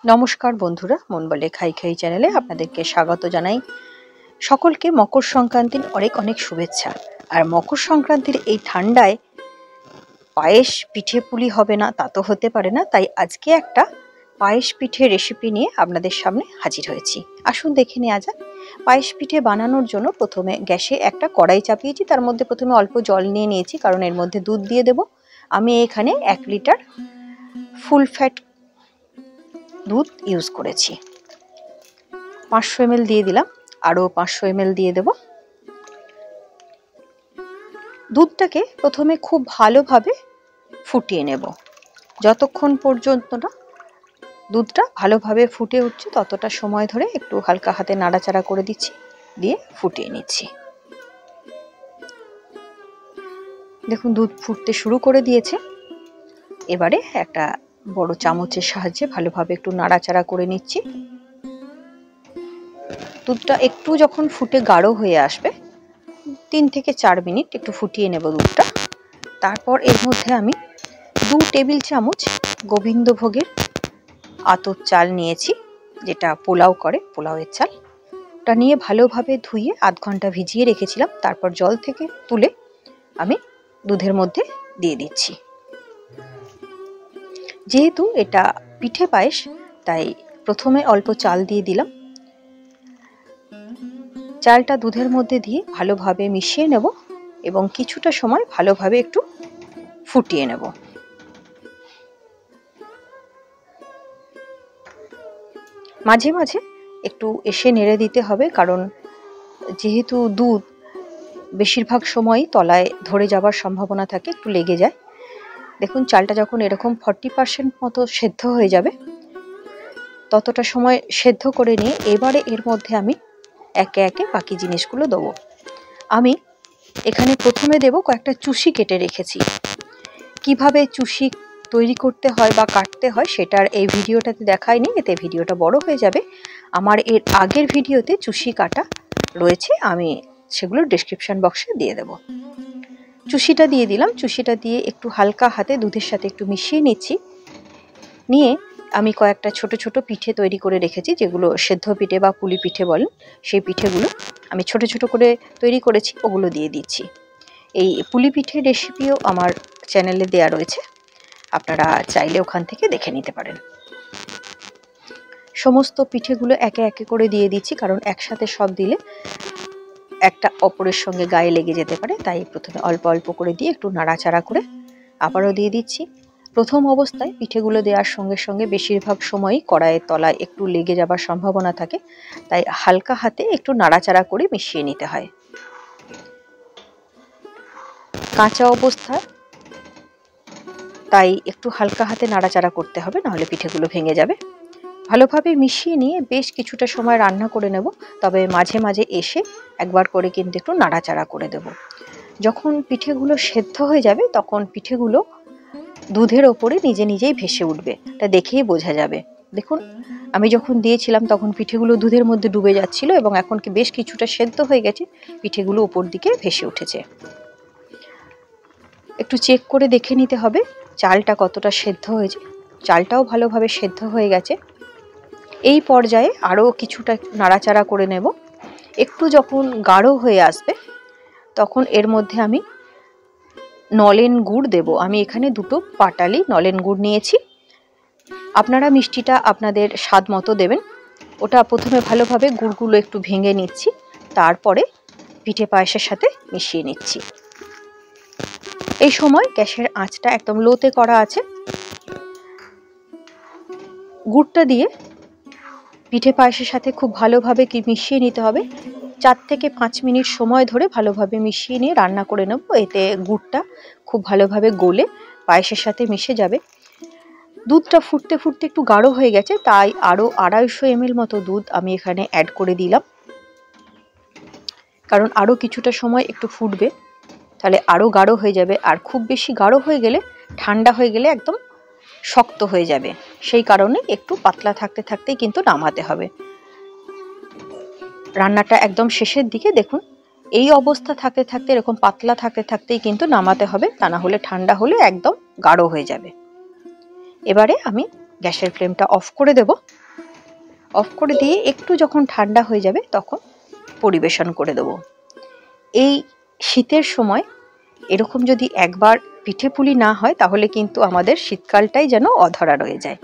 নমস্কার বন্ধুরা, মন বলে খাই খাই চ্যানেলে আপনাদেরকে স্বাগত জানাই। সকলকে মকর সংক্রান্তির অনেক অনেক শুভেচ্ছা। আর মকর সংক্রান্তির এই ঠান্ডায় পায়েস পিঠে পুলি হবে না তা তো হতে পারে না, তাই আজকে একটা পায়েস পিঠে রেসিপি নিয়ে আপনাদের সামনে হাজির হয়েছি। আসুন দেখে নেওয়া যাক। পায়েস পিঠে বানানোর জন্য প্রথমে গ্যাসে একটা কড়াই চাপিয়েছি, তার মধ্যে প্রথমে অল্প জল নিয়ে নিয়েছি, কারণ এর মধ্যে দুধ দিয়ে দেব। আমি এখানে 1 লিটার ফুল ফ্যাট দুধ ইউজ করেছি। 500 ml দিয়ে দিলাম, আরও 500 ml দিয়ে দেব। দুধটাকে প্রথমে খুব ভালোভাবে ফুটিয়ে নেব। যতক্ষণ পর্যন্ত না দুধটা ভালোভাবে ফুটে উঠছে ততটা সময় ধরে একটু হালকা হাতে নাড়াচাড়া করে দিচ্ছি, দিয়ে ফুটিয়ে নিচ্ছি। দেখুন দুধ ফুটতে শুরু করে দিয়েছে। এবারে একটা বড় চামচের সাহায্যে ভালোভাবে একটু নাড়াচাড়া করে নিচ্ছি। দুধটা একটু যখন ফুটে গাঢ় হয়ে আসবে, 3 থেকে 4 মিনিট একটু ফুটিয়ে নেব দুধটা। তারপর এর মধ্যে আমি 2 টেবিল চামচ গোবিন্দভোগের আতপ চাল নিয়েছি, যেটা পোলাও করে, পোলাওয়ের চাল। ওটা নিয়ে ভালোভাবে ধুয়ে আধ ঘন্টা ভিজিয়ে রেখেছিলাম। তারপর জল থেকে তুলে আমি দুধের মধ্যে দিয়ে দিচ্ছি। যেহেতু এটা পিঠে পায়েস, তাই প্রথমে অল্প চাল দিয়ে দিলাম। চালটা দুধের মধ্যে দিয়ে ভালোভাবে মিশিয়ে নেব এবং কিছুটা সময় ভালোভাবে একটু ফুটিয়ে নেব। মাঝে মাঝে একটু এসে নেড়ে দিতে হবে, কারণ যেহেতু দুধ বেশিরভাগ সময়ই তলায় ধরে যাবার সম্ভাবনা থাকে, একটু লেগে যায়। দেখুন চালটা যখন এরকম 40% মতো সেদ্ধ হয়ে যাবে, ততটা সময় সেদ্ধ করে নিয়ে এবারে এর মধ্যে আমি একে একে বাকি জিনিসগুলো দেবো। আমি এখানে প্রথমে দেব কয়েকটা চুষি কেটে রেখেছি। কিভাবে চুষি তৈরি করতে হয় বা কাটতে হয় সেটার এই ভিডিওটাতে দেখাইনি, এতে ভিডিওটা বড় হয়ে যাবে। আমার এর আগের ভিডিওতে চুষি কাটা রয়েছে, আমি সেগুলো ডেসক্রিপশন বক্সে দিয়ে দেব। চুষিটা দিয়ে দিলাম। চুষিটা দিয়ে একটু হালকা হাতে দুধের সাথে একটু মিশিয়ে নিচ্ছি। নিয়ে আমি কয়েকটা ছোট ছোট পিঠে তৈরি করে রেখেছি, যেগুলো সেদ্ধ পিঠে বা পুলি পিঠে বলেন, সেই পিঠেগুলো আমি ছোট ছোট করে তৈরি করেছি, ওগুলো দিয়ে দিচ্ছি। এই পুলি পিঠের রেসিপিও আমার চ্যানেলে দেয়া রয়েছে, আপনারা চাইলে ওখান থেকে দেখে নিতে পারেন। সমস্ত পিঠেগুলো একে একে করে দিয়ে দিচ্ছি, কারণ একসাথে সব দিলে একটা অপরের সঙ্গে গায়ে লেগে যেতে পারে, তাই প্রথমে অল্প অল্প করে দিয়ে একটু নাড়াচাড়া করে আবারও দিয়ে দিচ্ছি। প্রথম অবস্থায় পিঠেগুলো দেওয়ার সঙ্গে সঙ্গে বেশিরভাগ সময়ই কড়াইয়ের তলায় একটু লেগে যাবার সম্ভাবনা থাকে, তাই হালকা হাতে একটু নাড়াচাড়া করে মিশিয়ে নিতে হয়। কাঁচা অবস্থায় তাই একটু হালকা হাতে নাড়াচাড়া করতে হবে, নাহলে পিঠেগুলো ভেঙে যাবে। ভালোভাবে মিশিয়ে নিয়ে বেশ কিছুটা সময় রান্না করে নেব, তবে মাঝে মাঝে এসে একবার করে কিন্তু একটু নাড়াচাড়া করে দেব। যখন পিঠেগুলো সেদ্ধ হয়ে যাবে তখন পিঠেগুলো দুধের ওপরে নিজে নিজেই ভেসে উঠবে, এটা দেখেই বোঝা যাবে। দেখুন আমি যখন দিয়েছিলাম তখন পিঠেগুলো দুধের মধ্যে ডুবে যাচ্ছিল, এবং এখন কি বেশ কিছুটা সেদ্ধ হয়ে গেছে, পিঠেগুলো ওপর দিকে ভেসে উঠেছে। একটু চেক করে দেখে নিতে হবে চালটা কতটা সেদ্ধ হয়েছে। চালটাও ভালোভাবে সেদ্ধ হয়ে গেছে। এই পর্যায়ে আরও কিছুটা নাড়াচাড়া করে নেব। একটু যখন গাঢ় হয়ে আসবে তখন এর মধ্যে আমি নলেন গুড় দেব। আমি এখানে 2 পাটালি নলেন গুড় নিয়েছি। আপনারা মিষ্টিটা আপনাদের স্বাদ মতো দেবেন। ওটা প্রথমে ভালোভাবে গুড়গুলো একটু ভেঙে নিচ্ছি, তারপরে পিঠে পায়েসের সাথে মিশিয়ে নিচ্ছি। এই সময় গ্যাসের আঁচটা একদম লোতে করা আছে। গুড়টা দিয়ে পিঠে পায়েসের সাথে খুব ভালোভাবে মিশিয়ে নিতে হবে। 4 থেকে 5 মিনিট সময় ধরে ভালোভাবে মিশিয়ে নিয়ে রান্না করে নেব। এতে গুড়টা খুব ভালোভাবে গলে পায়েসের সাথে মিশে যাবে। দুধটা ফুটতে ফুটতে একটু গাঢ় হয়ে গেছে, তাই আরও 250 ml মতো দুধ আমি এখানে অ্যাড করে দিলাম, কারণ আরও কিছুটা সময় একটু ফুটবে, তাহলে আরও গাঢ় হয়ে যাবে। আর খুব বেশি গাঢ় হয়ে গেলে, ঠান্ডা হয়ে গেলে একদম শক্ত হয়ে যাবে, সেই কারণে একটু পাতলা থাকতে থাকতেই কিন্তু নামাতে হবে। রান্নাটা একদম শেষের দিকে দেখুন এই অবস্থা থাকতে থাকতে, এরকম পাতলা থাকতে থাকতেই কিন্তু নামাতে হবে, তা না হলে ঠান্ডা হলে একদম গাঢ় হয়ে যাবে। এবারে আমি গ্যাসের ফ্লেমটা অফ করে দেব। অফ করে দিয়ে একটু যখন ঠান্ডা হয়ে যাবে তখন পরিবেশন করে দেব। এই শীতের সময় এরকম যদি একবার পিঠে পুলি না হয় তাহলে কিন্তু আমাদের শীতকালটাই যেন অধরা রয়ে যায়।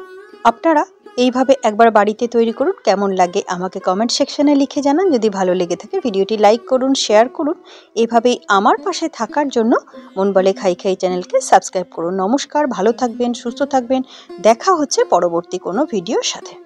আপনারা এইভাবে একবার বাড়িতে তৈরি করুন, কেমন লাগে আমাকে কমেন্ট সেকশনে লিখে জানান। যদি ভালো লেগে থাকে ভিডিওটি লাইক করুন, শেয়ার করুন। এইভাবেই আমার পাশে থাকার জন্য মন বলে খাই খাই চ্যানেলকে সাবস্ক্রাইব করুন। নমস্কার, ভালো থাকবেন, সুস্থ থাকবেন। দেখা হচ্ছে পরবর্তী কোনো ভিডিওর সাথে।